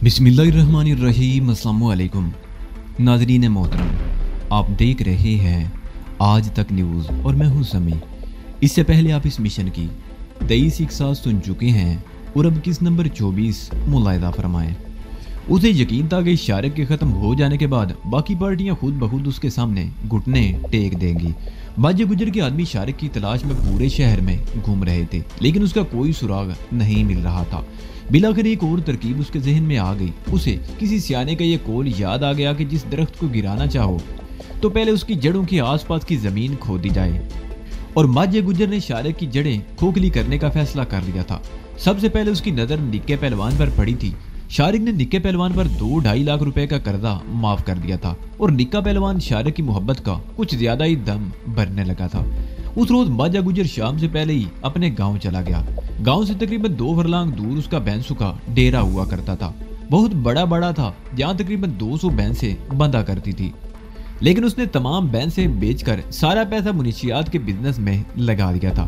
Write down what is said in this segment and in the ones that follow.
बिस्मिल्लाहिर्रहमानिर्रहीम। अस्सलामुअलैकुम नाज़रीन मोहतरम, आप देख रहे हैं आज तक न्यूज़ और मैं हूं समी। इससे पहले आप इस मिशन की 23 इकसात सुन चुके हैं और अब किस नंबर 24 मुलाहिजा फरमाएं। उसे यकीन था कि शारिक के ख़त्म हो जाने के बाद बाकी पार्टियां खुद ब खुद उसके सामने घुटने टेक देंगी। माजे गुजर के आदमी शारिक की तलाश में पूरे शहर में घूम रहे थे, लेकिन उसका कोई सुराग नहीं मिल रहा था। बिलाखिर एक और तरकीब उसके जहन में आ गई। उसे किसी सियाने का ये कौल याद आ गया कि जिस दरख्त को गिराना चाहो तो पहले उसकी जड़ों के आसपास की जमीन खोदी जाए। और माजे गुजर ने शारिक की जड़ें खोखली करने का फैसला कर लिया था। सबसे पहले उसकी नज़र निक्के पहलवान पर पड़ी थी। शारिक ने निक्के पहलवान पर 2-2.5 लाख रुपए का कर्जा माफ कर दिया था और निक्का पहलवान शारिक की मोहब्बत का कुछ ज्यादा ही दम भरने लगा था। उस रोज माजा गुजर शाम से पहले ही अपने गांव चला गया। गांव से तकरीबन 2 फरलांग दूर उसका भैंसों का डेरा हुआ करता था। बहुत बड़ा था, जहाँ तकरीबन 200 भैंसें बंधा करती थी। लेकिन उसने तमाम भैंसें बेचकर सारा पैसा मुनशियात के बिजनेस में लगा दिया था।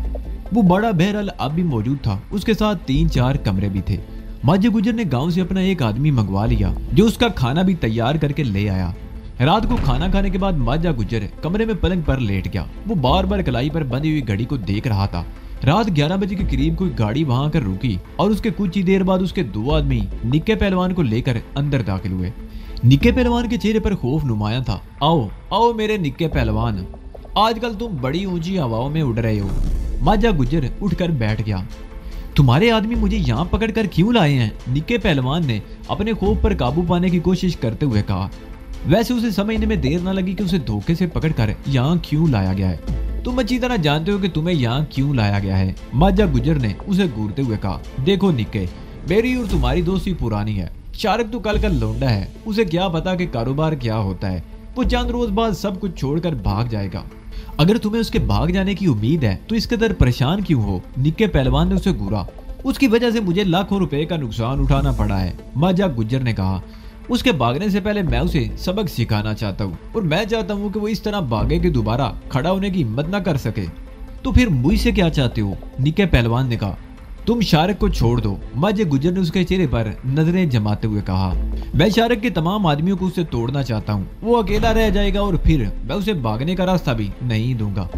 वो बड़ा बहरहाल अब भी मौजूद था। उसके साथ 3-4 कमरे भी थे। माजे गुजर ने गांव से अपना एक आदमी मंगवा लिया जो उसका खाना भी तैयार करके ले आया। रात को खाना खाने के बाद माजा गुजर कमरे में पलंग पर लेट गया। वो बार बार कलाई पर बंधी हुई घड़ी को देख रहा था। रात 11 बजे के करीब कोई गाड़ी वहां आकर रुकी और उसके कुछ ही देर बाद उसके 2 आदमी निक्के पहलवान को लेकर अंदर दाखिल हुए। निक्के पहलवान के चेहरे पर खौफ नुमाया था। आओ आओ मेरे निक्के पहलवान, आजकल तुम बड़ी ऊंची हवाओं में उड़ रहे हो। माजा गुजर उठकर बैठ गया। तुम्हारे आदमी मुझे यहाँ पकड़ कर क्यों लाए हैं? निक्के पहलवान ने अपने खौफ पर काबू पाने की कोशिश करते हुए कहा। वैसे उसे समझने में देर न लगी कि उसे धोखे से पकड़कर यहाँ क्यों लाया गया है। तुम अच्छी तरह जानते हो कि तुम्हें यहाँ क्यों लाया गया है, माजा गुजर ने उसे घूरते हुए कहा। देखो निक्के, मेरी और तुम्हारी दोस्ती पुरानी है। शारिक तो कल लौंडा है, उसे क्या पता कि कारोबार क्या होता है। वो चंद रोज बाद सब कुछ छोड़कर भाग जाएगा। अगर तुम्हें उसके भाग जाने की उम्मीद है तो इस कदर परेशान क्यों हो? निक्के पहलवान ने उसे घूरा। उसकी वजह से मुझे लाखों रुपए का नुकसान उठाना पड़ा है, माजा गुजर ने कहा। उसके भागने से पहले मैं उसे सबक सिखाना चाहता हूँ और मैं चाहता हूँ कि वो इस तरह भागे कि दोबारा खड़ा होने की हिम्मत न कर सके। तो फिर मुझसे क्या चाहते हो? निक्के पहलवान ने कहा। तुम शारिक को छोड़ दो, माजे गुजर ने उसके चेहरे पर नजरें जमाते हुए कहा। मैं शारिक के तमाम आदमियों को उससे तोड़ना चाहता हूँ। वो अकेला रह जाएगा और फिर मैं उसे भागने का रास्ता भी नहीं दूंगा।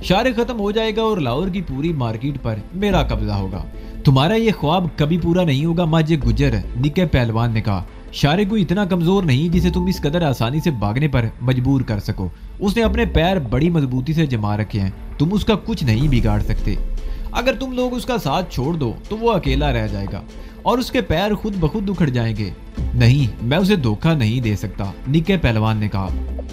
शारिक खत्म हो जाएगा और लाहौर की पूरी मार्केट पर मेरा कब्जा होगा। तुम्हारा ये ख्वाब कभी पूरा नहीं होगा, माजे गुजर, निक्के पहलवान ने कहा। शारिक को इतना कमजोर नहीं जिसे तुम इस कदर आसानी से भागने पर मजबूर कर सको। उसने अपने पैर बड़ी मजबूती से जमा रखे हैं, तुम उसका कुछ नहीं बिगाड़ सकते। अगर तुम लोग उसका साथ छोड़ दो तो वो अकेला रह जाएगा और उसके पैर खुद ब खुद उखड़ जाएंगे। नहीं, मैं उसे धोखा नहीं दे सकता, निक्के पहलवान ने कहा।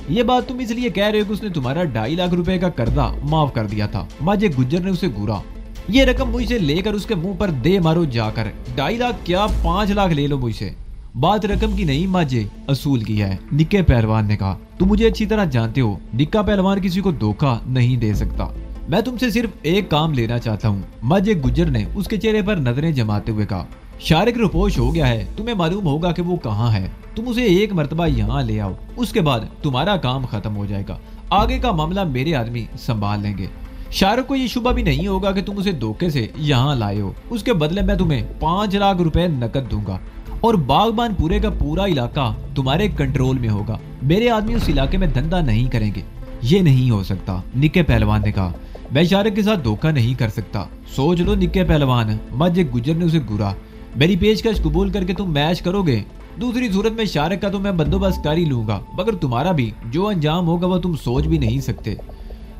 यह बात तुम इसलिए कह रहे हो कि उसने तुम्हारा 2.5 लाख रुपए का कर्जा माफ कर दिया था, माजे गुजर ने उसे घूरा। ये रकम मुझसे लेकर उसके मुंह पर दे मारो जाकर। 2.5 लाख क्या, 5 लाख ले लो मुझसे। बात रकम की नहीं माजे, असूल की है, निक्के पहलवान ने कहा। तुम मुझे अच्छी तरह जानते हो, निक्का पहलवान किसी को धोखा नहीं दे सकता। मैं तुमसे सिर्फ एक काम लेना चाहता हूँ, माजे गुजर ने उसके चेहरे पर नजरें जमाते हुए कहा। शारिक रुपोश हो गया है, तुम्हें मालूम होगा कि वो कहाँ है। तुम उसे एक मर्तबा यहाँ ले आओ, उसके बाद तुम्हारा काम खत्म हो जाएगा। आगे का मामला मेरे आदमी संभाल लेंगे। शारिक को ये शुबा भी नहीं होगा कि तुम उसे धोखे से यहाँ लाए हो। उसके बदले मैं तुम्हें 5 लाख रुपए नकद दूंगा और बागबान पूरे का पूरा इलाका तुम्हारे कंट्रोल में होगा। मेरे आदमी उस इलाके में धंधा नहीं करेंगे। ये नहीं हो सकता, निक्के पहलवान ने कहा। मैं शारिक के साथ धोखा नहीं कर सकता, सोच लो निक्के पहलवान, माजे गुजर ने उसे घूरा। मेरी पेशकश कबूल करके तुम मैच करोगे? दूसरी सूरत में शारिक का तो मैं बंदोबस्त कर ही लूंगा, मगर तुम्हारा भी जो अंजाम होगा वो तुम सोच भी नहीं सकते।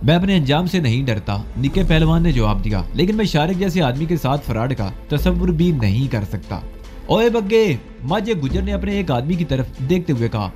मैं अपने अंजाम से नहीं डरता, निक्के पहलवान ने जवाब दिया, लेकिन मैं शारिक जैसे आदमी के साथ फ्रॉड का तस्वुर भी नहीं कर सकता। ओए बग्गे, माजे गुजर ने अपने एक आदमी की तरफ देखते हुए कहा।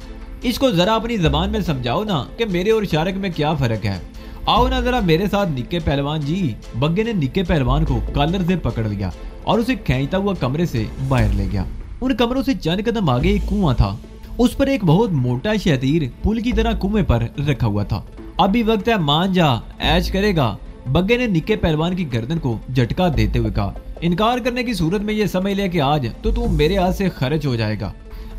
इसको जरा अपनी जबान में समझाओ ना कि मेरे और शारिक में क्या फर्क है। आओ ना जरा मेरे साथ निक्के पहलवान जी। बग्गे ने निक्के पहलवान को कॉलर से पकड़ लिया और उसे खींचता हुआ कमरे से बाहर ले गया। उन कमरों से चंद कदम आगे एक कुआं था। उस पर एक बहुत मोटा शतीर पुल की तरह कुएं पर रखा हुआ था। अभी वक्त है, मान जा, ऐश करेगा, बग्गे ने निक्के पहलवान की गर्दन को झटका देते हुए कहा। इनकार करने की सूरत में ये समझ ले कि आज तो तू मेरे हाथ से खर्च हो जाएगा।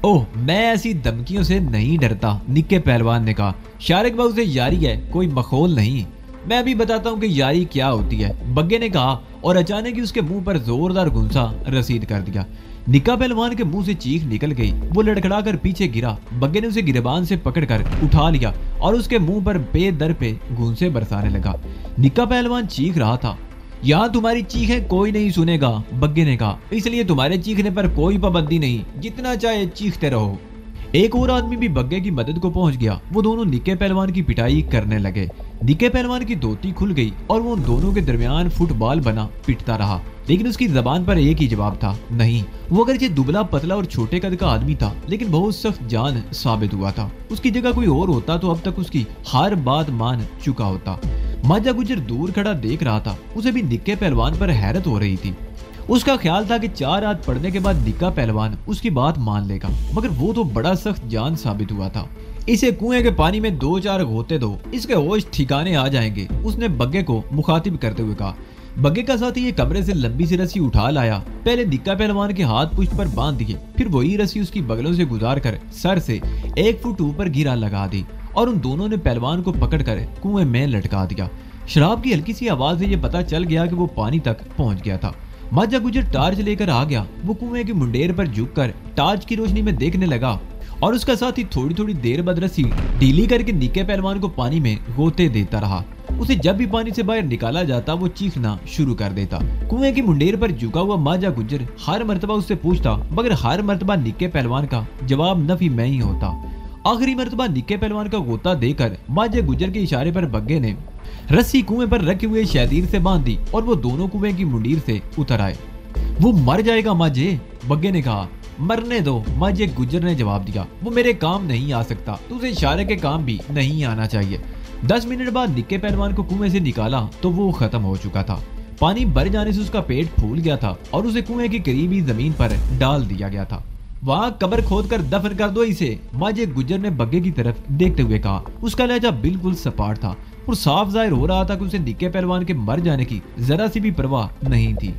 ओह, मैं ऐसी धमकियों से नहीं डरता, निक्के पहलवान ने कहा। शारिक बाबू से यारी है, कोई मखौल नहीं। मैं अभी बताता हूँ कि यारी क्या होती है, बग्गे ने कहा और अचानक ही उसके मुंह पर जोरदार गुंसा रसीद कर दिया। निक्का पहलवान के मुंह से चीख निकल गई। वो लड़खड़ाकर पीछे गिरा। बग्गे ने उसे गिरबान से पकड़कर उठा लिया और उसके मुंह पर बेदर पे घूंसे बरसाने लगा। निक्का पहलवान चीख रहा था, यहाँ तुम्हारी चीखें कोई नहीं सुनेगा, बग्गे ने कहा, इसलिए तुम्हारे चीखने पर कोई पाबंदी नहीं, जितना चाहे चीखते रहो। एक और आदमी भी बग्गे की मदद को पहुंच गया। वो दोनों निक्के पहलवान की पिटाई करने लगे। निक्के पहलवान की धोती खुल गई और वो उन दोनों के दरमियान फुटबॉल बना पिटता रहा, लेकिन उसकी जबान पर एक ही जवाब था, नहीं। वो अगरचे दुबला पतला और छोटे कद का आदमी था, लेकिन बहुत सख्त जान साबित हुआ था। उसकी जगह कोई और होता तो अब तक उसकी हर बात मान चुका होता। माजा गुजर दूर खड़ा देख रहा था। उसे भी निक्के पहलवान पर हैरत हो रही थी। उसका ख्याल था कि 4 रात पढ़ने के बाद निक्का पहलवान उसकी बात मान लेगा, मगर वो तो बड़ा सख्त जान साबित हुआ था। इसे कुएं के पानी में 2-4 घोंटे दो, इसके होश ठिकाने आ जाएंगे, उसने बग्गे को मुखातिब करते हुए कहा। बग्गे का साथी ये कमरे से लंबी सी रस्सी उठा लाया। पहले निक्का पहलवान के हाथ पुष्ट पर बांध दिए, फिर वही रस्सी उसकी बगलों से गुजार कर सर से 1 फुट ऊपर गिरा लगा दी और उन दोनों ने पहलवान को पकड़कर कुएं में लटका दिया। शराब की हल्की सी आवाज से ये पता चल गया कि वो पानी तक पहुंच गया था। माजा गुजर टार्च लेकर आ गया। वो कुएं की मुंडेर पर झुककर टार्च की रोशनी में देखने लगा और उसका साथी थोड़ी थोड़ी देर बाद रस्सी ढीली करके निक्के पहलवान को पानी में गोते देता रहा। उसे जब भी पानी से बाहर निकाला जाता वो चीखना शुरू कर देता। कुएं की मुंडेर पर झुका हुआ माजा गुजर हर मर्तबा उससे पूछता, मगर हर मर्तबा निक्के पहलवान का जवाब नफी में ही होता। आखिरी मर्तबा निक्के पहलवान का गोता देकर माजा गुजर के इशारे पर बग्गे ने रस्सी कुएं पर रखे हुए शहदीर से बांध दी और वो दोनों कुएं की मुंडीर से उतर आए। वो मर जाएगा माजे, बग्गे ने कहा। मरने दो, माजे गुजर ने जवाब दिया। वो मेरे काम नहीं आ सकता तो उसे इशारे के काम भी नहीं आना चाहिए। 10 मिनट बाद निक्के पहलवान को कुएं से निकाला तो वो खत्म हो चुका था। पानी भर जाने से उसका पेट फूल गया था और उसे कुएं के करीब ही जमीन पर डाल दिया गया था। वहाँ कब्र खोदकर दफन कर दो इसे, माजे गुजर ने बग्गे की तरफ देखते हुए कहा। उसका लहजा बिल्कुल सपाट था और साफ जाहिर हो रहा था कि उसे निक्के पहलवान के मर जाने की जरा सी भी परवाह नहीं थी।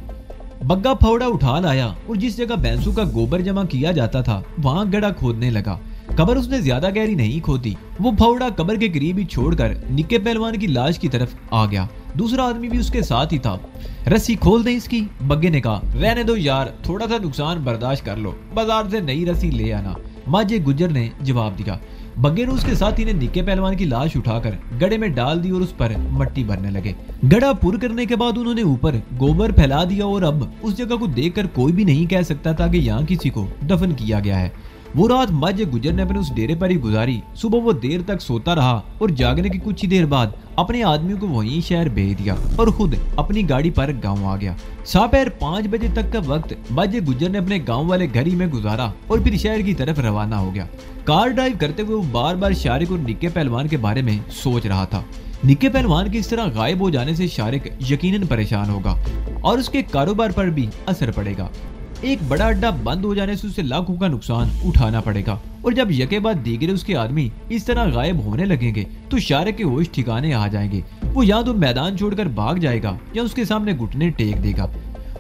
बग्गा फावड़ा उठा लाया और जिस जगह भैंसों का गोबर जमा किया जाता था वहाँ गड्ढा खोदने लगा। कब्र उसने ज्यादा गहरी नहीं खोदी। वो फावड़ा कब्र के करीब ही छोड़कर निक्के पहलवान की लाश की तरफ आ गया। दूसरा आदमी भी उसके साथ ही था। रस्सी खोल दे इसकी, बग्गे ने कहा। रहने दो यार, थोड़ा सा नुकसान बर्दाश्त कर लो, बाजार से नई रस्सी ले आना, माजे गुजर ने जवाब दिया। बग्गे ने उसके साथी ने निक्के पहलवान की लाश उठाकर गड्ढे में डाल दी और उस पर मट्टी भरने लगे। गड्ढा पुर करने के बाद उन्होंने ऊपर गोबर फैला दिया और अब उस जगह को देखकर कोई भी नहीं कह सकता था कि यहाँ किसी को दफन किया गया है। वो रात माजे गुजर ने अपने उस डेरे पर ही गुजारी। सुबह वो देर तक सोता रहा और जागने की कुछ ही देर बाद अपने आदमियों को वहीं शहर भेज दिया और खुद अपनी गाड़ी पर गांव आ गया। दोपहर 5 बजे तक का वक्त माजे गुजर ने अपने गांव वाले घर ही में गुजारा और फिर शहर की तरफ रवाना हो गया। कार ड्राइव करते हुए वो बार बार शारिक और निक्के पहलवान के बारे में सोच रहा था। निक्के पहलवान के इस तरह गायब हो जाने से शारिक यकीनन परेशान होगा और उसके कारोबार पर भी असर पड़ेगा। एक बड़ा अड्डा बंद हो जाने से उसे लाखों का नुकसान उठाना पड़ेगा और जब यके बाद दीगरे उसके आदमी इस तरह गायब होने लगेंगे तो शारिक के होश ठिकाने आ जाएंगे। वो या तो मैदान छोड़कर भाग जाएगा या उसके सामने घुटने टेक देगा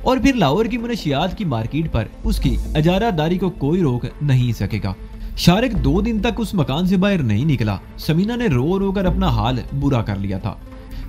और फिर लाहौर की मुनशियात की मार्केट पर उसकी इजारादारी को कोई रोक नहीं सकेगा। शारिक 2 दिन तक उस मकान से बाहर नहीं निकला। समीना ने रो रो कर अपना हाल बुरा कर लिया था।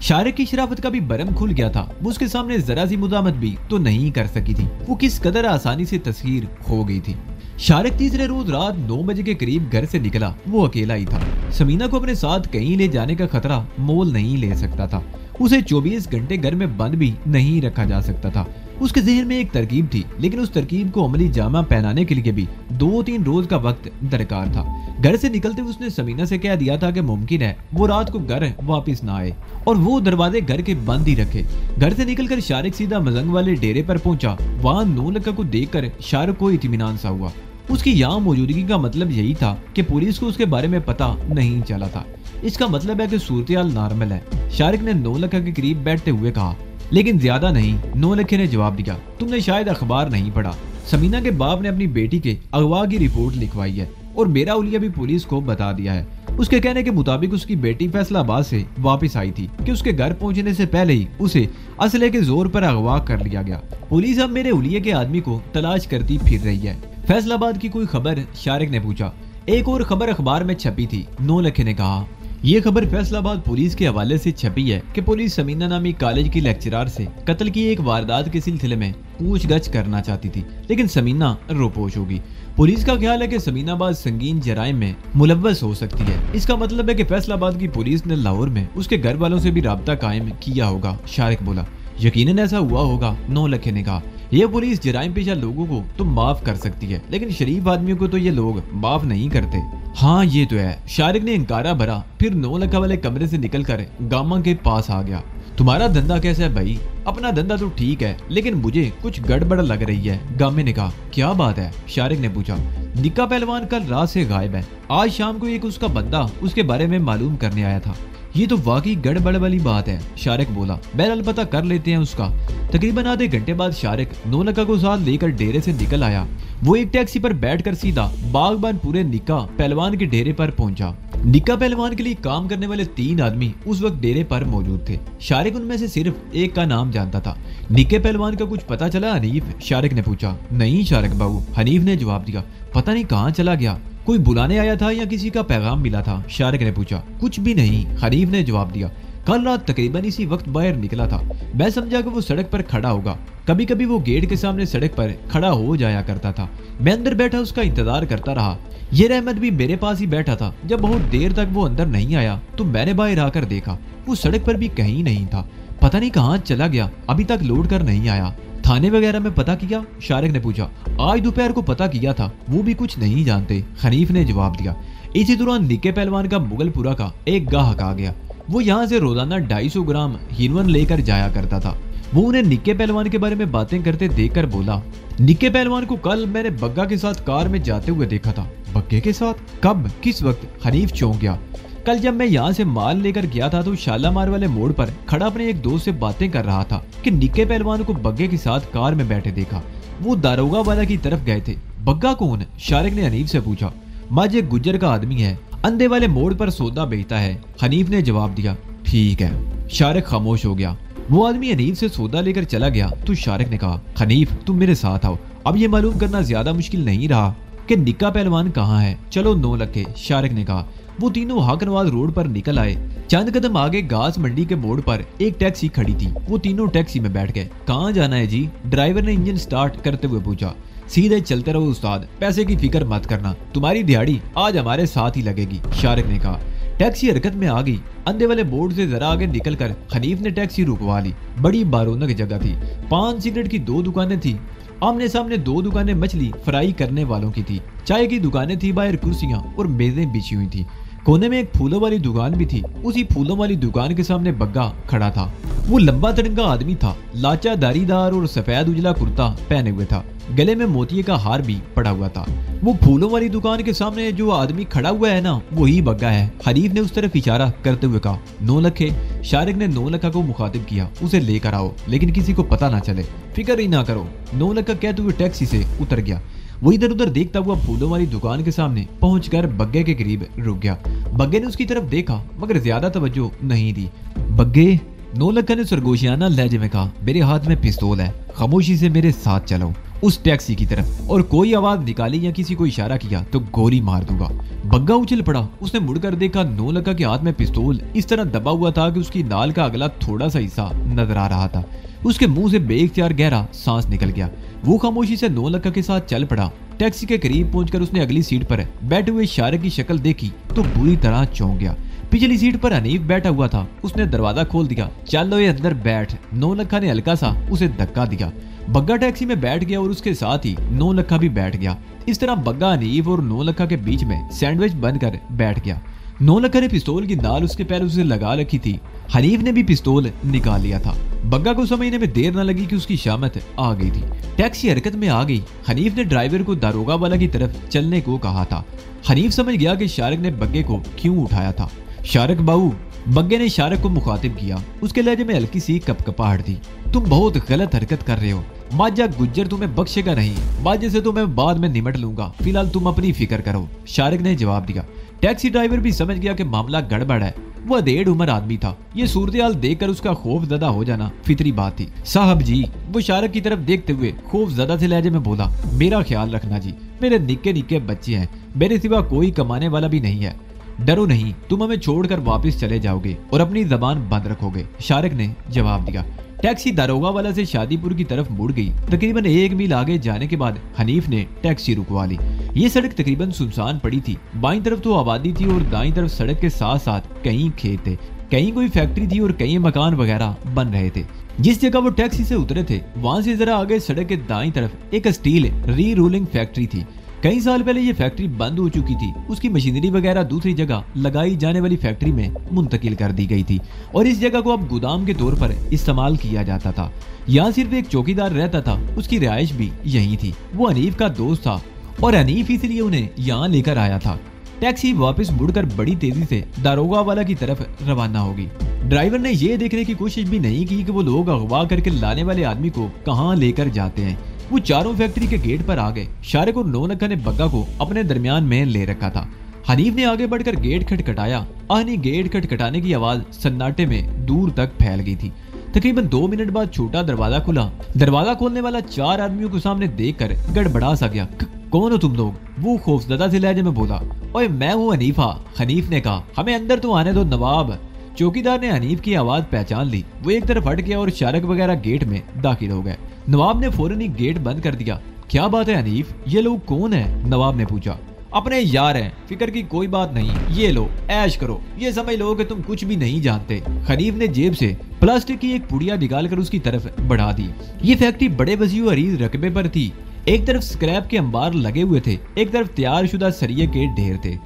शारिक की शराफत का भी बरम खुल गया था। वो उसके सामने जरा सी मुदामत भी तो नहीं कर सकी थी। वो किस कदर आसानी से तस्वीर खो गई थी। शारिक तीसरे रोज रात 9 बजे के करीब घर से निकला। वो अकेला ही था। समीना को अपने साथ कहीं ले जाने का खतरा मोल नहीं ले सकता था। उसे 24 घंटे घर में बंद भी नहीं रखा जा सकता था। उसके जहन में एक तरकीब थी, लेकिन उस तरकीब को अमली जामा पहनाने के लिए भी 2-3 रोज का वक्त दरकार था। घर से निकलते हुए उसने समीना से कह दिया था कि मुमकिन है वो रात को घर वापस ना आए और वो दरवाजे घर के बंद ही रखे। घर से निकलकर शारिक सीधा मजंग वाले डेरे पर पहुंचा। वहां नौलखा को देखकर शारिक को इत्मीनान सा हुआ। उसकी यहाँ मौजूदगी का मतलब यही था कि पुलिस को उसके बारे में पता नहीं चला था। इसका मतलब है कि सूरत-ए-हाल नॉर्मल है। शारिक ने नौलखा के करीब बैठते हुए कहा, लेकिन ज्यादा नहीं। नौलखे ने जवाब दिया, तुमने शायद अखबार नहीं पढ़ा। समीना के बाप ने अपनी बेटी के अगवा की रिपोर्ट लिखवाई है और मेरा उलिया भी पुलिस को बता दिया है। उसके कहने के मुताबिक उसकी बेटी फैसलाबाद से वापस आई थी कि उसके घर पहुंचने से पहले ही उसे असले के जोर पर अगवा कर लिया गया। पुलिस अब मेरे उलिये के आदमी को तलाश करती फिर रही है। फैसलाबाद की कोई खबर? शारिक ने पूछा। एक और खबर अखबार में छपी थी, नौलखे ने कहा। ये खबर फैसलाबाद पुलिस के हवाले से छपी है कि पुलिस समीना नामी कॉलेज की लेक्चरर से कत्ल की एक वारदात के सिलसिले में पूछगछ करना चाहती थी, लेकिन समीना रोपोश होगी। पुलिस का ख्याल है कि समीनाबाद संगीन जराइम में मुलव्वस हो सकती है। इसका मतलब है कि फैसलाबाद की पुलिस ने लाहौर में उसके घर वालों से भी राब्ता कायम किया होगा। शारिक बोला, यकीनन ऐसा हुआ होगा। 9 लखे ने कहा, यह पुलिस जराइम पेशा लोगों को तो माफ कर सकती है, लेकिन शरीफ आदमियों को तो ये लोग माफ नहीं करते। हाँ ये तो है। शारिक ने इंकारा भरा, फिर 9 लखा वाले कमरे से निकलकर गामा के पास आ गया। तुम्हारा धंधा कैसा है भाई? अपना धंधा तो ठीक है, लेकिन मुझे कुछ गड़बड़ लग रही है। गामे ने कहा, क्या बात है? शारिक ने पूछा। निक्का पहलवान कल रात से गायब है। आज शाम को एक उसका बंदा उसके बारे में मालूम करने आया था। ये तो वाकई गड़बड़ वाली बात है। शारिक बोला, बहरहाल पता कर लेते हैं उसका। तकरीबन आधे घंटे बाद शारिक 9 लखा को साथ लेकर डेरे से निकल आया। वो एक टैक्सी पर बैठकर सीधा बागबान पूरे निक्का पहलवान के डेरे पर पहुंचा। निक्का पहलवान के लिए काम करने वाले 3 आदमी उस वक्त डेरे पर मौजूद थे। शारिक उनमें से सिर्फ एक का नाम जानता था। निक्के पहलवान का कुछ पता चला हनीफ? शारिक ने पूछा। नहीं शारिक बाबू, हनीफ ने जवाब दिया। पता नहीं कहाँ चला गया। कोई बुलाने आया था या किसी का पैगाम मिला था? शारिक ने पूछा। कुछ भी नहीं, हनीफ ने जवाब दिया। कल रात तकरीबन इसी वक्त बाहर निकला था। मैं समझा कि वो सड़क पर खड़ा होगा। कभी कभी वो गेट के सामने सड़क पर खड़ा हो जाया करता था। मैं अंदर बैठा उसका इंतजार करता रहा। ये रहमत भी मेरे पास ही बैठा था। जब बहुत देर तक वो अंदर नहीं आया तो मैंने बाहर आकर देखा, वो सड़क पर भी कहीं नहीं था। पता नहीं कहाँ चला गया, अभी तक लौट कर नहीं आया। थाने वगैरह में पता किया? शारिक ने पूछा। आज दोपहर को पता किया था, वो भी कुछ नहीं जानते, हनीफ ने जवाब दिया। इसी दौरान निक्के पहलवान का मुगलपुरा का एक गाहक आ गया। वो यहाँ से रोजाना 250 ग्राम हीरोइन लेकर जाया करता था। वो उन्हें निक्के पहलवान के बारे में बातें करते देखकर बोला, निक्के पहलवान को कल मैंने बग्गा के साथ कार में जाते हुए देखा था। बग्गे के साथ? कब, किस वक्त? हनीफ चौंक गया। कल जब मैं यहाँ से माल लेकर गया था तो शालामार वाले मोड़ पर खड़ा अपने एक दोस्त से बातें कर रहा था कि निक्के पहलवान को बग्गे के साथ कार में बैठे देखा। वो दारोगा वाला की तरफ गए थे। बग्गा कौन? शारिक ने हनीफ से पूछा। माजे गुज्जर का आदमी है, अंधे वाले मोड़ पर सौदा बेचता है, हनीफ ने जवाब दिया। ठीक है। शारिक खामोश हो गया। वो आदमी हनीफ से सौदा लेकर चला गया तो शारिक ने कहा, हनीफ तुम मेरे साथ आओ। अब ये मालूम करना ज्यादा मुश्किल नहीं रहा कि निक्का पहलवान कहाँ है। चलो 9 लखे, शारिक ने कहा। वो तीनों हाकनवाज रोड पर निकल आए। चंद कदम आगे घास मंडी के मोड़ पर एक टैक्सी खड़ी थी। वो तीनों टैक्सी में बैठ गए। कहाँ जाना है जी? ड्राइवर ने इंजन स्टार्ट करते हुए पूछा। सीधे चलते रहो उस्ताद, पैसे की फिक्र मत करना, तुम्हारी दिहाड़ी आज हमारे साथ ही लगेगी, शारिक ने कहा। टैक्सी हरकत में आ गई। अंधे वाले बोर्ड से जरा आगे निकलकर हनीफ ने टैक्सी रुकवा ली। बड़ी बारोनक जगह थी। पान सिगरेट की 2 दुकानें थी। आमने सामने 2 दुकानें मछली फ्राई करने वालों की थी। चाय की दुकानें थी, बाहर कुर्सियां और मेजें बिछी हुई थी। कोने में एक फूलों वाली दुकान भी थी। उसी फूलों वाली दुकान के सामने बग्गा खड़ा था। वो लंबा तिरंगा आदमी था, लाचा दारीदार और सफेद उजला कुर्ता पहने हुए था। गले में मोतिये का हार भी पड़ा हुआ था। वो फूलों वाली दुकान के सामने जो आदमी खड़ा हुआ है ना, वही बग्गा है। हनीफ ने उस तरफ इशारा करते हुए कहा। 9 लखे। शारिक ने 9 लखा को मुखातिब किया। उसे लेकर आओ, लेकिन किसी को पता ना चले, फिक्र ही ना करो। 9 लखा कहते हुए टैक्सी से उतर गया। वो इधर उधर देखता हुआ फूलों वाली दुकान के सामने पहुंचकर बग्गे के करीब रुक गया। बग्गे ने उसकी तरफ देखा मगर ज्यादा तवज्जो नहीं दी। बग्गे, 9 लखा ने सरगोशियाना लहजे में कहा, मेरे हाथ में पिस्तौल है, खामोशी से मेरे साथ चलो उस टैक्सी की तरफ, और कोई आवाज निकाली या किसी को इशारा किया तो गोली मार दूंगा। बग्गा उछल पड़ा। उसने मुड़कर देखा 9 लखा के हाथ में पिस्तौल इस तरह दबा हुआ था कि उसकी नाल का अगला थोड़ा सा हिस्सा नजर आ रहा था। उसके मुंह से बेइख्तियार गहरा सांस निकल गया। वो खामोशी से 9 लखा के साथ चल पड़ा। टैक्सी के करीब पहुंचकर उसने अगली सीट पर बैठे हुए शारिक की शक्ल देखी तो बुरी तरह चौंक गया। पिछली सीट पर हनीफ बैठा हुआ था। उसने दरवाजा खोल दिया। चलो ये अंदर बैठ। 9 लखा ने हल्का सा उसे धक्का दिया। बग्गा टैक्सी में बैठ गया और उसके साथ ही 9 लखा भी बैठ गया। इस तरह बग्गा हनीफ और 9 लखा के बीच में सैंडविच बनकर बैठ गया। 9 लखा ने पिस्तौल की नाल उसके पैरों से लगा रखी थी। हनीफ ने भी पिस्तौल निकाल लिया था। बग्गा को समझने में देर न लगी कि उसकी शामत आ गई थी। टैक्सी हरकत में आ गई। हनीफ ने ड्राइवर को दारोगा वाला की तरफ चलने को कहा था। हनीफ समझ गया कि शारिक ने बग्गे को क्यों उठाया था। शारिक बाबू, बग्गे ने शारिक को मुखातिब किया। उसके लहजे में हल्की सी कपकपाहट थी। तुम बहुत गलत हरकत कर रहे हो। माजा गुज्जर तुम्हें बख्शेगा नहीं। माजे से तो मैं बाद में निमट लूंगा, फिलहाल तुम अपनी फिक्र करो, शारिक ने जवाब दिया। टैक्सी ड्राइवर भी समझ गया कि मामला गड़बड़ है। वो अधेड़ उम्र आदमी था। ये सूरत-ए-हाल देखकर उसका खौफ ज़दा हो जाना फितरी बात थी। साहब जी, वो शारिक की तरफ देखते हुए खौफ ज़दा से लहजे में बोला, मेरा ख्याल रखना जी, मेरे निक्के निक्के बच्चे हैं, मेरे सिवा कोई कमाने वाला भी नहीं है। डरो नहीं, तुम हमें छोड़कर वापस चले जाओगे और अपनी जबान बंद रखोगे, शारिक ने जवाब दिया। टैक्सी दारोगा वाला से शादीपुर की तरफ मुड़ गई। तकरीबन 1 मील आगे जाने के बाद हनीफ ने टैक्सी रुकवा ली। ये सड़क तकरीबन सुनसान पड़ी थी। बाईं तरफ तो आबादी थी और दाईं तरफ सड़क के साथ साथ कई खेत थे, कहीं कोई फैक्ट्री थी और कई मकान वगैरह बन रहे थे। जिस जगह वो टैक्सी से उतरे थे वहां से जरा आगे सड़क के दाईं तरफ एक स्टील री रोलिंग फैक्ट्री थी। कई साल पहले ये फैक्ट्री बंद हो चुकी थी। उसकी मशीनरी वगैरह दूसरी जगह लगाई जाने वाली फैक्ट्री में मुंतकिल कर दी गई थी और इस जगह को अब गोदाम के तौर पर इस्तेमाल किया जाता था। यहाँ सिर्फ एक चौकीदार रहता था, उसकी रिहाइश भी यही थी। वो हनीफ का दोस्त था और हनीफ इसलिए उन्हें यहाँ लेकर आया था। टैक्सी वापस मुड़कर बड़ी तेजी से दारोगा वाला की तरफ रवाना होगी। ड्राइवर ने यह देखने की कोशिश भी नहीं की कि वो लोग अगवा करके लाने वाले आदमी को कहाँ लेकर जाते हैं। वो चारों फैक्ट्री के गेट पर आ गए। शारिक और नौलखा ने बग्गा को अपने दरमियान में ले रखा था। हनीफ ने आगे बढ़कर गेट खटखटाया। आहनी गेट खटखटाने की आवाज सन्नाटे में दूर तक फैल गई थी। तकरीबन 2 मिनट बाद छोटा दरवाजा खुला। दरवाजा खोलने वाला 4 आदमियों को सामने देखकर गड़बड़ा सा गया। कौन हो तुम लोग? वो खौफजदा से लहजे में बोला। ओए मैं हूँ हनीफा। हनीफ ने कहा हमें अंदर तो आने दो नवाब। चौकीदार ने हनीफ की आवाज पहचान ली। वो एक तरफ हट गया और शारिक वगैरह गेट में दाखिल हो गए। नवाब ने फौरन ही गेट बंद कर दिया। क्या बात है हनीफ, ये लोग कौन है? नवाब ने पूछा। अपने यार हैं, फिक्र की कोई बात नहीं, ये लो ऐश करो, ये समझ लो कि तुम कुछ भी नहीं जानते। हनीफ ने जेब से प्लास्टिक की एक पुड़िया निकालकर उसकी तरफ बढ़ा दी। ये फैक्ट्री बड़े वसी अरीज रकबे पर थी। एक तरफ स्क्रैप के अंबार लगे हुए थे, एक तरफ तैयार शुदा सरिये के ढेर थे।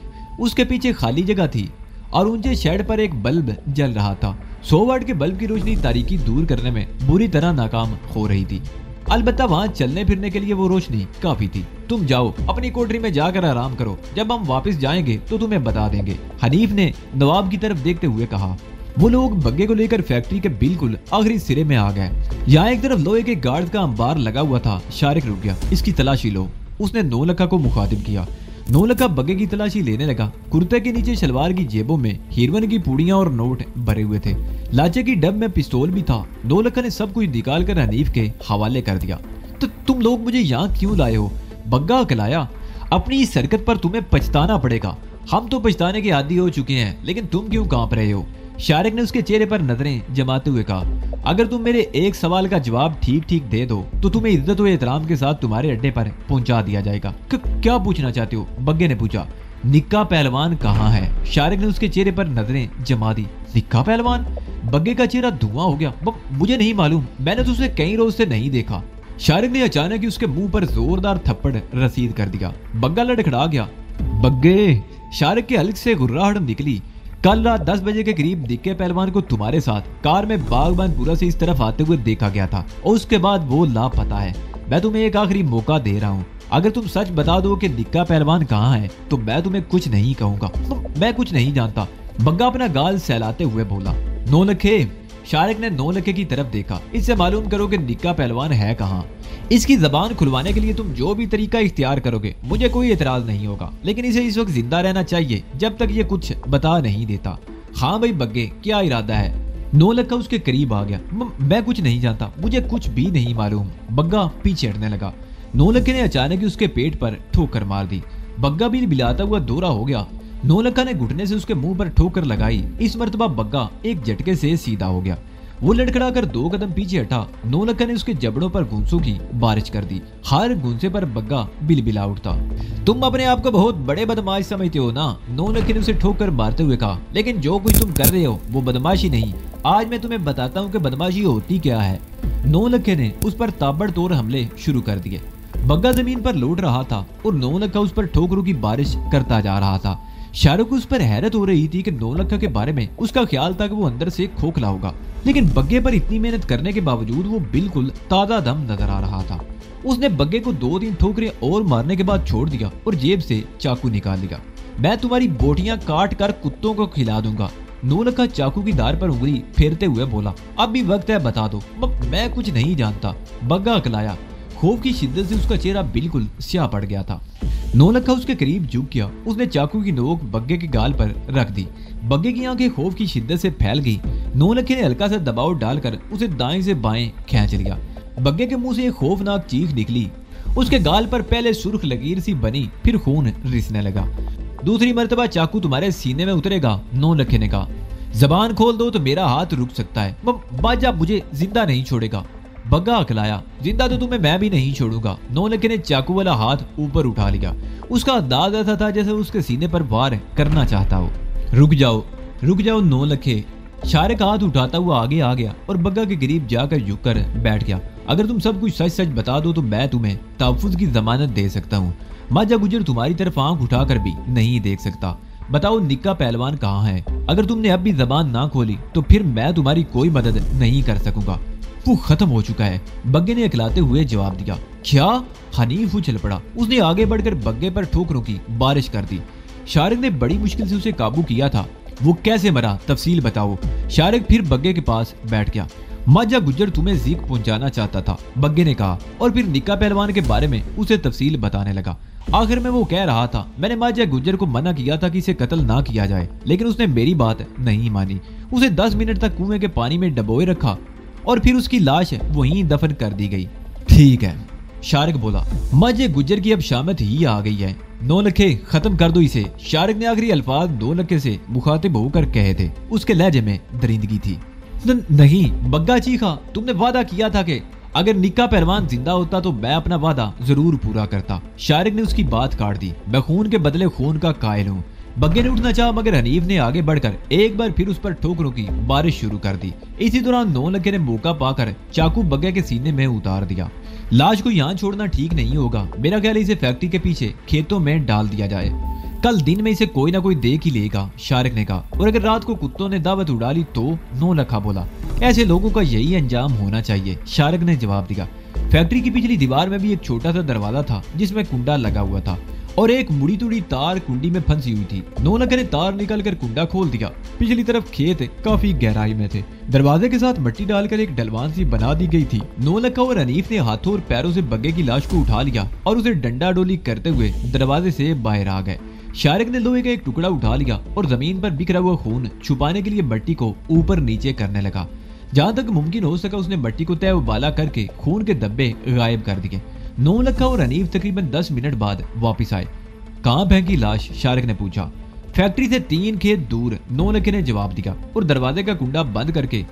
उसके पीछे खाली जगह थी और ऊंचे शेड पर एक बल्ब जल रहा था। 100 वाट के बल्ब की रोशनी तारीकी दूर करने में बुरी तरह नाकाम हो रही थी। अलबत्ता वहां चलने फिरने के लिए वो रोशनी काफी थी। तुम जाओ अपनी कोठरी में जाकर आराम करो, जब हम वापस जाएंगे तो तुम्हें बता देंगे, हनीफ ने नवाब की तरफ देखते हुए कहा। वो लोग बग्गे को लेकर फैक्ट्री के बिल्कुल आखिरी सिरे में आ गए। यहाँ एक तरफ लोहे के गार्ड का अंबार लगा हुआ था। शारिक रुक गया। इसकी तलाशी लो, उसने नौलखा को मुखातिब किया। नौलखा बग्गे की तलाशी लेने लगा। कुर्ते के नीचे शलवार की जेबों में हीरोइन की पूड़ियां और नोट भरे हुए थे। लाचे की डब में पिस्तौल भी था। नौलखा ने सब कुछ निकाल कर हनीफ के हवाले कर दिया। तो तुम लोग मुझे यहाँ क्यों लाए हो? बग्गा अकलाया। अपनी इस हरकत पर तुम्हें पछताना पड़ेगा। हम तो पछताने के आदी हो चुके हैं, लेकिन तुम क्यों कांप रहे हो? शारिक ने उसके चेहरे पर नजरें जमाते हुए कहा। अगर तुम मेरे एक सवाल का जवाब ठीक ठीक दे दो तो तुम्हें इज्जत और एहतराम के साथ तुम्हारे अड्डे पर पहुंचा दिया जाएगा। क्या पूछना चाहते हो? बग्गे ने पूछा। निक्का पहलवान कहाँ है? शारिक ने उसके चेहरे पर नजरें जमा दी। निक्का पहलवान? बग्गे का चेहरा धुआं हो गया। मुझे नहीं मालूम, मैंने तो उसे कई रोज से नहीं देखा। शारिक ने अचानक ही उसके मुंह पर जोरदार थप्पड़ रसीद कर दिया। बग्गा लड़खड़ा गया। बग्गे, शारिक के हल्क से गुर्राहट निकली। कल रात 10 बजे के करीब निक्के पहलवान को तुम्हारे साथ कार में बागबानपुरा से इस तरफ आते हुए देखा गया था और उसके बाद वो लापता है। मैं तुम्हें एक आखिरी मौका दे रहा हूँ। अगर तुम सच बता दो कि निक्का पहलवान कहाँ है तो मैं तुम्हें कुछ नहीं कहूंगा। मैं कुछ नहीं जानता, बग्गा अपना गाल सहलाते हुए बोला। नौलखे, शारिक ने नौलखे की तरफ देखा। इससे मालूम करो कि निक्का पहलवान है कहाँ। इसकी जबान खुलवाने के लिए तुम जो भी तरीका इख्तियार करोगे मुझे कोई एतराज नहीं होगा, लेकिन इसे इस वक्त जिंदा रहना चाहिए जब तक ये कुछ बता नहीं देता। हाँ भाई बग्गे, क्या इरादा है? नौलखा उसके करीब आ गया। मैं कुछ नहीं जानता, मुझे कुछ भी नहीं मालूम। बग्गा पीछे हटने लगा। नौलखे ने अचानक ही उसके पेट पर ठोकर मार दी। बग्गा भी बिलाता हुआ दोहरा हो गया। नौलखा ने घुटने से उसके मुंह पर ठोकर लगाई। इस मर्तबा बग्गा एक झटके से सीधा हो गया। वो लड़खड़ाकर 2 कदम पीछे हटा। नौलखा ने उसके जबड़ों पर गुंसों की बारिश कर दी। हर गुंसे पर बग्गा बिलबिला उठता। तुम अपने आप को बहुत बड़े बदमाश समझते हो ना? नौलखे ने उसे ठोकर मारते हुए कहा। लेकिन जो कुछ तुम कर रहे हो वो बदमाशी नहीं। आज मैं तुम्हें बताता हूँ कि बदमाशी होती क्या है। नौलखे ने उस पर ताबड़तोड़ हमले शुरू कर दिए। बग्गा जमीन पर लौट रहा था और नौलखा उस पर ठोकरों की बारिश करता जा रहा था। शाहरुख को उस पर हैरत हो रही थी कि नौलखा के बारे में उसका ख्याल था कि वो अंदर से खोखला होगा, लेकिन बग्गे पर इतनी मेहनत करने के बावजूद वो बिल्कुल ताजा दम नजर आ रहा था। उसने बग्गे को 2-3 ठोकरें और मारने के बाद छोड़ दिया और जेब से चाकू निकाल लिया। मैं तुम्हारी बोटियां काट कर कुत्तों को खिला दूंगा। नौलखा चाकू की धार पर उंगली फेरते हुए बोला। अब भी वक्त है, बता दो। मैं कुछ नहीं जानता, बग्गा अकलाया। खौफ की शिद्दत से उसका चेहरा बिल्कुल स्याह पड़ गया था। नौलखा उसके करीब झुक गया। उसने चाकू की नोक बग्गे के गाल पर रख दी। बग्गे की आंखें खौफ की शिद्दत से फैल गई। नौलखे ने हल्का सा दबाव डालकर उसे दाएं से बाएं खींच लिया। बग्गे के मुंह से एक खौफनाक चीख निकली। उसके गाल पर पहले सुर्ख लकीर सी बनी, फिर खून रिसने लगा। दूसरी मर्तबा चाकू तुम्हारे सीने में उतरेगा। 9 लखे ने कहा। जबान खोल दो तो मेरा हाथ रुक सकता है। बाजा मुझे जिंदा नहीं छोड़ेगा। बग्गा अकलाया। जिंदा तो तुम्हें मैं भी नहीं छोड़ूंगा। 9 लखे ने चाकू वाला हाथ ऊपर उठा लिया। उसका अंदाज ऐसा था जैसे उसके सीने पर वार करना चाहता हो। रुक जाओ 9 लखे। शारिक हाथ उठाता हुआ आगे आ गया और बग्गा के करीब जाकर झुक कर बैठ गया। अगर तुम सब कुछ सच सच बता दो तो मैं तुम्हें तहफ्फुज़ की जमानत दे सकता हूँ। माजा गुजर तुम्हारी तरफ आंख उठाकर भी नहीं देख सकता। बताओ निक्का पहलवान कहाँ है? अगर तुमने अब भी जबान ना खोली तो फिर मैं तुम्हारी कोई मदद नहीं कर सकूंगा। वो खत्म हो चुका है, बग्गे ने अकलाते हुए जवाब दिया। क्या? हनीफ उछल पड़ा। उसने आगे बढ़कर बग्गे पर ठोकरों की बारिश कर दी। शारिक ने बड़ी मुश्किल से उसे काबू किया था। वो कैसे मरा, तफसील बताओ। शारिक फिर बग्गे के पास बैठ गया। माजा गुजर तुम्हें जीक पहुंचाना चाहता था, बग्गे ने कहा और फिर निक्का पहलवान के बारे में उसे तफसील बताने लगा। आखिर में वो कह रहा था, मैंने माजा गुजर को मना किया था कि इसे कत्ल ना किया जाए, लेकिन उसने मेरी बात नहीं मानी। उसे 10 मिनट तक कुएं के पानी में डबोए रखा और फिर उसकी लाश वहीं दफन कर दी गई। ठीक है, शारिक बोला। माजे गुजर की अब शामत ही आ गई है। 9 लखे खत्म कर दो इसे। शारिक ने आखिरी अल्फाज 2 लखे से मुखातिब होकर कहे थे। उसके लहजे में दरिंदगी थी। नहीं, बग्गा चीखा। तुमने वादा किया था कि अगर निक्का पहलवान जिंदा होता तो मैं अपना वादा जरूर पूरा करता। शारिक ने उसकी बात काट दी। मैं खून के बदले खून का कायल हूँ। बग्गे ने उठना चाहा मगर हनीफ ने आगे बढ़कर एक बार फिर उस पर ठोकरों की बारिश शुरू कर दी। इसी दौरान 9 लखे ने मौका पाकर चाकू बग्गे के सीने में उतार दिया। लाश को यहाँ छोड़ना ठीक नहीं होगा। मेरा ख्याल है इसे फैक्ट्री के पीछे खेतों में डाल दिया जाए। कल दिन में इसे कोई ना कोई देख ही लेगा, शारिक ने कहा। और अगर रात को कुत्तों ने दावत उड़ा ली तो? 9 लखा बोला। ऐसे लोगों का यही अंजाम होना चाहिए, शारिक ने जवाब दिया। फैक्ट्री की पिछली दीवार में भी एक छोटा सा दरवाजा था जिसमें कुंडा लगा हुआ था और एक मुड़ी तुड़ी तार कुंडी में फंसी हुई थी। 9 लखे ने तार निकालकर कुंडा खोल दिया। पिछली तरफ खेत काफी गहराई में थे। दरवाजे के साथ मिट्टी डालकर एक ढलवान सी बना दी गई थी। 9 लखा और हनीफ ने हाथों और पैरों से बग्गे की लाश को उठा लिया और उसे डंडा डोली करते हुए दरवाजे से बाहर आ गए। शारिक ने लोहे का एक टुकड़ा उठा लिया और जमीन पर बिखरा हुआ खून छुपाने के लिए मिट्टी को ऊपर नीचे करने लगा। जहां तक मुमकिन हो सका उसने मिट्टी को तय उबाला करके खून के धब्बे गायब कर दिए। 9 लखा और हनीफ तकरीबन 10 मिनट बाद वापस आए। कहाँ फेंकी लाश? शारिक ने पूछा। फैक्ट्री से 3 खेत दूर, 9 लखे ने जवाब दिया और दरवाजे का कुंडा बंद करके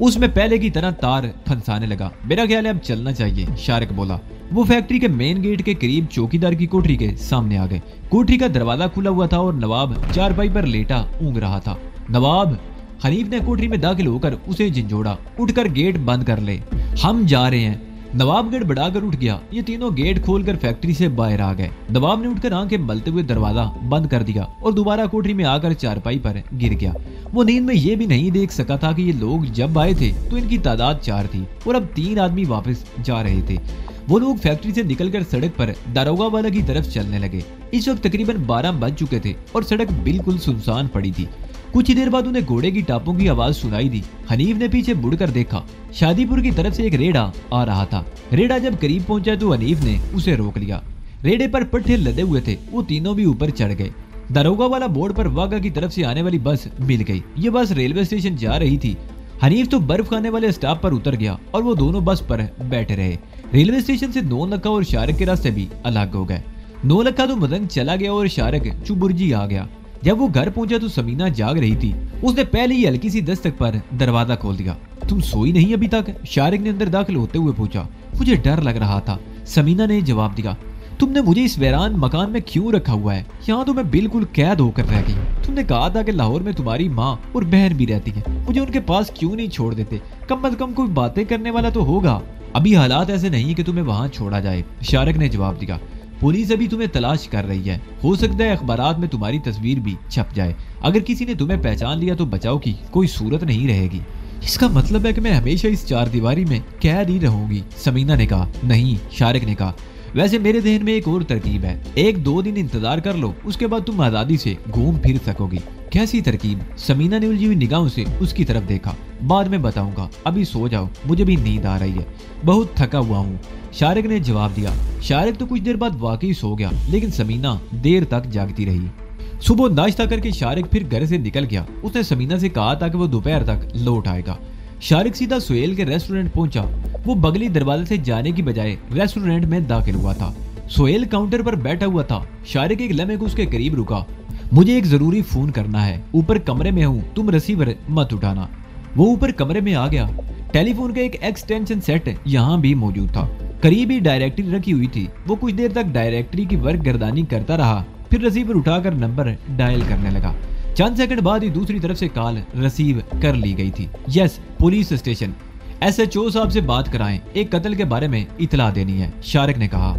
उसमें पहले की तरह तार फंसाने लगा। मेरा ख्याल है अब चलना चाहिए, शारिक बोला। वो फैक्ट्री के मेन गेट के करीब चौकीदार की कोठरी के सामने आ गए। कोठरी का दरवाजा खुला हुआ था और नवाब चारपाई पर लेटा ऊँग रहा था। नवाब, हनीफ ने कोठरी में दाखिल होकर उसे झंझोड़ा। उठकर गेट बंद कर ले, हम जा रहे हैं। नवाब गड़बड़ाकर उठ गया। ये तीनों गेट खोलकर फैक्ट्री से बाहर आ गए। नवाब ने उठकर आंखें मलते हुए दरवाजा बंद कर दिया और दोबारा कोठरी में आकर चारपाई पर गिर गया। वो नींद में ये भी नहीं देख सका था कि ये लोग जब आए थे तो इनकी तादाद 4 थी और अब 3 आदमी वापस जा रहे थे। वो लोग फैक्ट्री से निकलकर सड़क पर दारोगा वाला की तरफ चलने लगे। इस वक्त तकरीबन 12 बज चुके थे और सड़क बिल्कुल सुनसान पड़ी थी। कुछ ही देर बाद उन्हें घोड़े की टापों की आवाज सुनाई दी। हनीफ ने पीछे मुड़कर देखा। शादीपुर की तरफ से एक रेड़ा आ रहा था। रेड़ा जब करीब पहुंचा तो हनीफ ने उसे रोक लिया। रेड़े पर पट्टे लदे हुए थे। वो तीनों भी ऊपर चढ़ गए। दारोगा वाला बोर्ड पर वाघा की तरफ से आने वाली बस मिल गई। ये बस रेलवे स्टेशन जा रही थी। हनीफ तो बर्फ खाने वाले स्टॉप पर उतर गया और वो दोनों बस पर बैठे रहे। रेलवे स्टेशन से 9 लखा और शारिक के रास्ते भी अलग हो गए। 9 लखा तो मदंग चला गया और शारिक चुबुर्जी आ गया। जब वो घर पहुंचा तो समीना जाग रही थी। उसने पहले ही हल्की सी दस्तक पर दरवाजा खोल दिया। तुम सोई नहीं अभी तक? शारिक ने अंदर दाखिल होते हुए पूछा। मुझे डर लग रहा था, समीना ने जवाब दिया। तुमने मुझे इस वीरान मकान में क्यों रखा हुआ है? यहाँ तो मैं बिल्कुल कैद होकर रह गई। तुमने कहा था कि लाहौर में तुम्हारी माँ और बहन भी रहती है। मुझे उनके पास क्यों नहीं छोड़ देते? कम अज कम कोई बातें करने वाला तो होगा। अभी हालात ऐसे नहीं कि तुम्हें वहाँ छोड़ा जाए, शारिक ने जवाब दिया। पुलिस अभी तुम्हें तलाश कर रही है। हो सकता है अखबारात में तुम्हारी तस्वीर भी छप जाए। अगर किसी ने तुम्हें पहचान लिया तो बचाव की कोई सूरत नहीं रहेगी। इसका मतलब है कि मैं हमेशा इस 4 दीवारी में कैद ही रहूंगी, समीना ने कहा। नहीं, शारिक ने कहा। वैसे मेरे जहन में एक और तरकीब है। 1-2 दिन इंतजार कर लो, उसके बाद तुम आजादी से घूम फिर सकोगी। कैसी तरकीब? समीना ने उलझी हुई निगाहों से उसकी तरफ देखा। बाद में बताऊंगा, अभी सो जाओ, मुझे भी नींद आ रही है, बहुत थका हुआ हूँ, शारिक ने जवाब दिया। शारिक तो कुछ देर बाद वाकई सो गया, लेकिन समीना देर तक जागती रही। सुबह नाश्ता करके शारिक फिर घर से निकल गया। उसने समीना से कहा था कि वो दोपहर तक लौट आएगा। शारिक सीधा सुहेल के रेस्टोरेंट पहुंचा। वो बगली दरवाजे से जाने की बजाय रेस्टोरेंट में दाखिल हुआ था। सुहेल काउंटर पर बैठा हुआ था। शारिक एक लम्हे को उसके करीब रुका। मुझे एक जरूरी फोन करना है, ऊपर कमरे में हूँ, तुम रिसीवर मत उठाना। वो ऊपर कमरे में आ गया। टेलीफोन का एक एक्सटेंशन सेट यहाँ भी मौजूद था। करीब ही डायरेक्टरी रखी हुई थी। वो कुछ देर तक डायरेक्टरी की वर्क गर्दानी करता रहा, फिर रिसीवर उठाकर नंबर डायल करने लगा। चंद सेकंड बाद ही दूसरी तरफ से कॉल रिसीव कर ली गई थी। यस, पुलिस स्टेशन, SHO साहब से बात कराएं, एक कत्ल के बारे में इतला देनी है, शारिक ने कहा।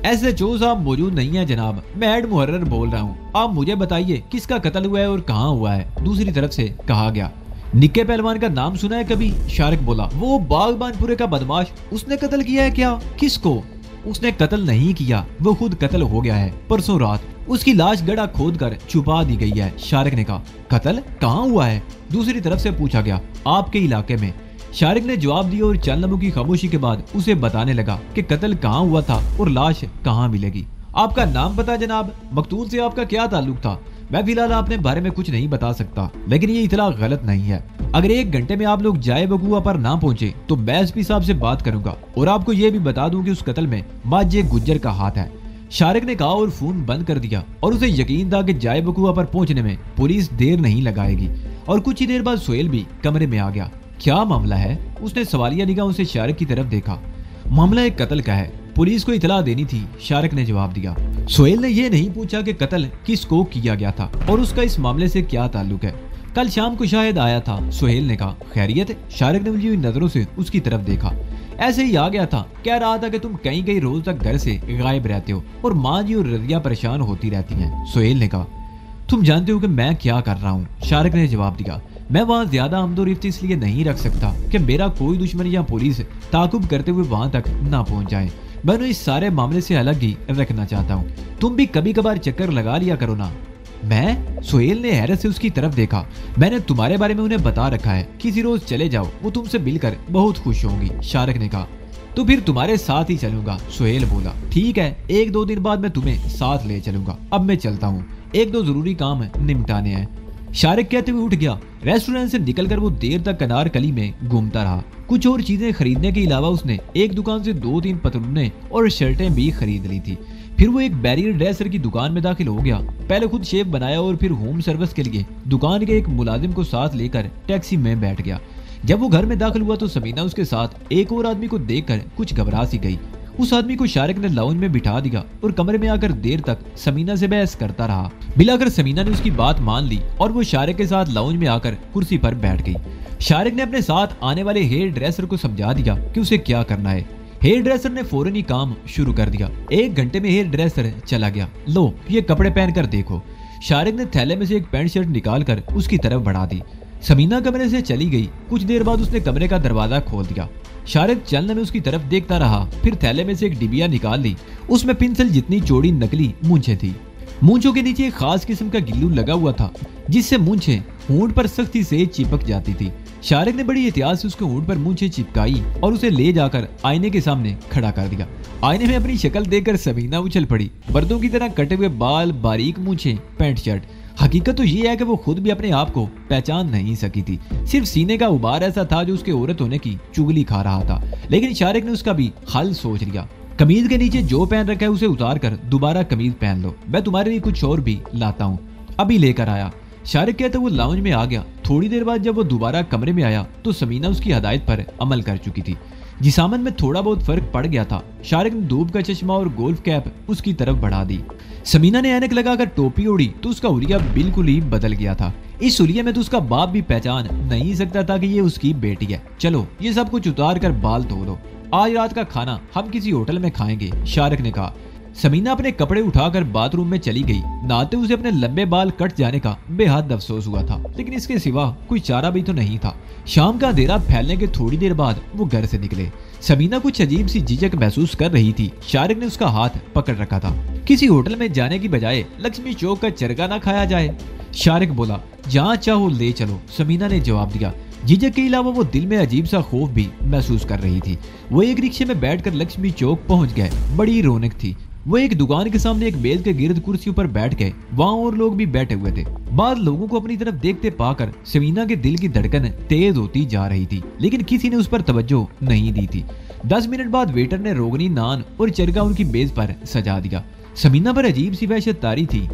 SHO साहब मौजूद नहीं है जनाब, मैं हेड मुहर्रर बोल रहा हूँ, आप मुझे बताइए किसका कत्ल हुआ है और कहाँ हुआ है, दूसरी तरफ से कहा गया। निक्के पहलवान का नाम सुना है कभी? शारिक बोला। वो बागबानपुरे का बदमाश, उसने कत्ल किया है क्या? किसको? उसने कत्ल नहीं किया, वो खुद कत्ल हो गया है। परसों रात उसकी लाश गड्ढा खोदकर छुपा दी गई है, शारिक ने कहा। कत्ल कहाँ हुआ है? दूसरी तरफ से पूछा गया। आपके इलाके में, शारिक ने जवाब दिया और चंद लम्हों की खामोशी के बाद उसे बताने लगा कि कत्ल कहाँ हुआ था और लाश कहाँ मिलेगी। आपका नाम पता जनाब? मकतूल से आपका क्या ताल्लुक था? मैं फिलहाल अपने बारे में कुछ नहीं बता सकता, लेकिन ये इतला गलत नहीं है। अगर 1 घंटे में आप लोग जाए बगुआ पर ना पहुंचे तो मैं SP साहब से बात करूंगा और आपको ये भी बता दूं कि उस कत्ल में माजे गुज्जर का हाथ है, शारिक ने कहा और फोन बंद कर दिया। और उसे यकीन था कि जाए बगुआ पर पहुंचने में पुलिस देर नहीं लगाएगी। और कुछ ही देर बाद सोहेल भी कमरे में आ गया। क्या मामला है? उसने सवालिया निगाहों से शारिक की तरफ देखा। मामला एक कत्ल का है, पुलिस को इतला देनी थी, शारिक ने जवाब दिया। सोहेल ने यह नहीं पूछा कि कत्ल किसको किया गया था और उसका इस मामले से क्या ताल्लुक है। कल शाम को शायद आया था, सोहेल ने कहा। खैरियत? शारिक ने उलझी हुई नजरों से उसकी तरफ देखा। ऐसे ही आ गया था, कह रहा था कि तुम कई कई रोज तक घर से गायब रहते हो और माँ जी और रजिया परेशान होती रहती हैं, सोहेल ने कहा। तुम जानते हो कि मैं क्या कर रहा हूँ, शारिक ने जवाब दिया। मैं वहाँ ज्यादा आमदोरफ्त इसलिए नहीं रख सकता कि मेरा कोई दुश्मन या पुलिस ताकुब करते हुए वहां तक ना पहुंच जाए। मैं उन्हें इस सारे मामले से अलग ही रखना चाहता हूँ। तुम भी कभी कभार चक्कर लगा लिया करो ना। मैं? सोहेल ने हैरत से उसकी तरफ देखा। मैंने तुम्हारे बारे में उन्हें बता रखा है, किसी रोज चले जाओ, वो तुमसे मिलकर बहुत खुश होंगी, शारिक ने कहा। तो फिर तुम्हारे साथ ही चलूंगा, सोहेल बोला। ठीक है, 1-2 दिन बाद मैं तुम्हें साथ ले चलूंगा। अब मैं चलता हूँ, 1-2 जरूरी काम निपटाने हैं, शारिक कहते हुए उठ गया। रेस्टोरेंट से निकलकर वो देर तक कनार कली में घूमता रहा। कुछ और चीजें खरीदने के अलावा उसने एक दुकान से 2-3 पतलूने और शर्टें भी खरीद ली थी। फिर वो एक बैरियर ड्रेसर की दुकान में दाखिल हो गया। पहले खुद शेव बनाया और फिर होम सर्विस के लिए दुकान के एक मुलाजिम को साथ लेकर टैक्सी में बैठ गया। जब वो घर में दाखिल हुआ तो समीना उसके साथ एक और आदमी को देखकर कुछ घबरा सी गई। उस आदमी को शारिक ने लाउंज में बिठा दिया और कमरे में आकर देर तक समीना से बहस करता रहा। मिलाकर समीना ने उसकी बात मान ली और वो शारिक के साथ लाउंज में आकर कुर्सी पर बैठ गई। शारिक ने अपने साथ आने वाले हेयर ड्रेसर को समझा दिया कि उसे क्या करना है। हेयर ड्रेसर ने फौरन ही काम शुरू कर दिया। 1 घंटे में हेयर ड्रेसर चला गया। लो, ये कपड़े पहन कर देखो। शारिक ने थैले में से एक पैंट शर्ट निकाल कर उसकी तरफ बढ़ा दी। समीना कमरे से चली गई। कुछ देर बाद उसने कमरे का दरवाजा खोल दिया। शारिक चलने में उसकी तरफ देखता रहा, फिर थैले में से एक डिबिया निकाल ली। उसमें पिंसल जितनी चौड़ी नकली मूंछें थी। मूंछों के नीचे एक खास किस्म का गिल्लू लगा हुआ था, जिससे मूंछें होंठ पर सख्ती से चिपक जाती थी। शारिक ने बड़ी एहतियात से उसके होंठ पर मूंछें चिपकाई और उसे ले जाकर आईने के सामने खड़ा कर दिया। आईने में अपनी शक्ल देखकर समीना उछल पड़ी। बर्दों की तरह कटे हुए बाल, बारीक मूंछें, पैंट शर्ट। हकीकत तो ये है कि वो खुद भी अपने आप को पहचान नहीं सकी थी। सिर्फ सीने का उबार ऐसा था जो उसके औरत होने की चुगली खा रहा था। लेकिन शारिक ने उसका भी हल सोच लिया। कमीज के नीचे जो पहन रखा है उसे उतार कर दोबारा कमीज पहन लो, मैं तुम्हारे लिए कुछ और भी लाता हूँ, अभी लेकर आया। शारिक कहते वो लाउंज में आ गया। थोड़ी देर बाद जब वो दोबारा कमरे में आया तो समीना उसकी हदायत पर अमल कर चुकी थी। जिसामन में थोड़ा बहुत फर्क पड़ गया था। शारिक ने धूप का चश्मा और गोल्फ कैप उसकी तरफ बढ़ा दी। समीना ने ऐनक लगाकर टोपी ओढ़ी तो उसका हुलिया बिल्कुल ही बदल गया था। इस हुलिया में तो उसका बाप भी पहचान नहीं सकता था कि ये उसकी बेटी है। चलो, ये सब कुछ उतार कर बाल धो लो, आज रात का खाना हम किसी होटल में खाएंगे, शारिक ने कहा। समीना अपने कपड़े उठाकर बाथरूम में चली गई। नहाते उसे अपने लंबे बाल कट जाने का बेहद अफसोस हुआ था, लेकिन इसके सिवा कोई चारा भी तो नहीं था। शाम का अंधेरा फैलने के थोड़ी देर बाद वो घर से निकले। समीना कुछ अजीब सी झिझक महसूस कर रही थी। शारिक ने उसका हाथ पकड़ रखा था। किसी होटल में जाने की बजाय लक्ष्मी चौक का चरगा ना खाया जाए, शारिक बोला। जहाँ चाहो ले चलो, समीना ने जवाब दिया। झिझक के अलावा वो दिल में अजीब सा खौफ भी महसूस कर रही थी। वो एक रिक्शे में बैठकर लक्ष्मी चौक पहुंच गए। बड़ी रौनक थी। वो एक दुकान के सामने एक मेज के गिर्द कुर्सियों पर बैठ गए। वहाँ और लोग भी बैठे हुए थे। बाद लोगों को अपनी तरफ देखते पाकर समीना के दिल की धड़कन तेज होती जा रही थी, लेकिन किसी ने उस पर तवज्जो नहीं दी थी। 10 मिनट बाद वेटर ने रोगनी नान और चरगा उनकी मेज पर सजा दिया। समीना पर अजीब सी वहशत तारी थी।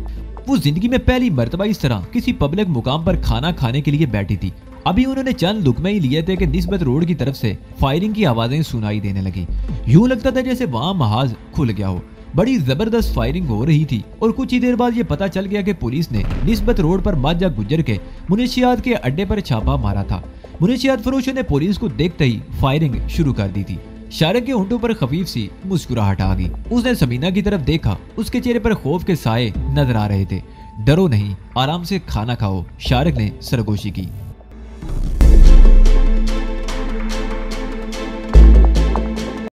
वो जिंदगी में पहली मर्तबा इस तरह किसी पब्लिक मुकाम पर खाना खाने के लिए बैठी थी। अभी उन्होंने चंद लुकमे ही लिए थे कि निस्बत रोड की तरफ से फायरिंग की आवाजें सुनाई देने लगी। यूं लगता था जैसे वहां महाज खुल गया हो। बड़ी जबरदस्त फायरिंग हो रही थी और कुछ ही देर बाद ये पता चल गया कि पुलिस ने निस्बत रोड पर माजा गुजर के मुनशियात के अड्डे पर छापा मारा था। मुनशियात फरोशों ने पुलिस को देखते ही फायरिंग शुरू कर दी थी। शारक के होंठों पर खफीफ सी मुस्कुराहट आ गई। उसने समीना की तरफ देखा। उसके चेहरे पर खौफ के साए नजर आ रहे थे। डरो नहीं, आराम से खाना खाओ, शारक ने सरगोशी की।